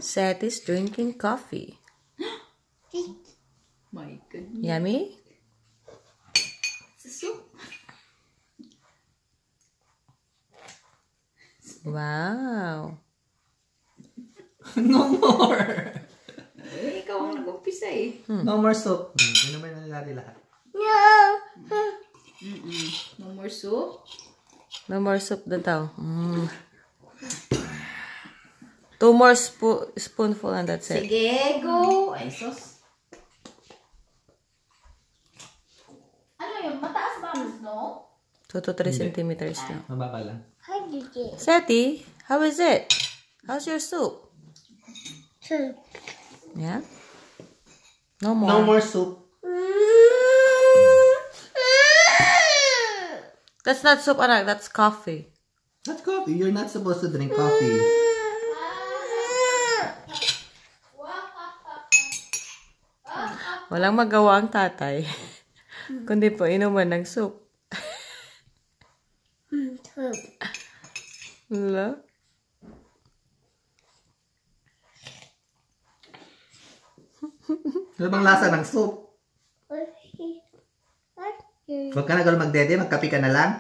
Seth is drinking coffee. My goodness. Yummy? It's a soup. Wow. No more. Eh, ikaw ang nag-umpisa eh. No more soup. Inumin na nila lahat. No more soup. No more soup na daw. 2 more spoonful and that's it. Sige, go. Ay, sos. Ano yun? Mataas ba ang snow? 2 to 3 centimeters now. Mababa lang. Seti, how is it? How's your soup? Yeah? No more. No more soup. That's not soup, anak. That's coffee. That's coffee. You're not supposed to drink coffee. Walang magawa ang tatay. Kundi po inuman ng soup. Wala. Ano bang lasa ng soup? Huwag ka na gano'n magdede, magkape ka na lang.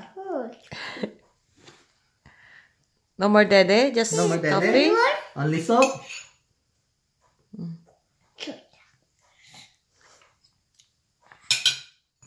No more dede? Just No more dede? coffee? Only soup?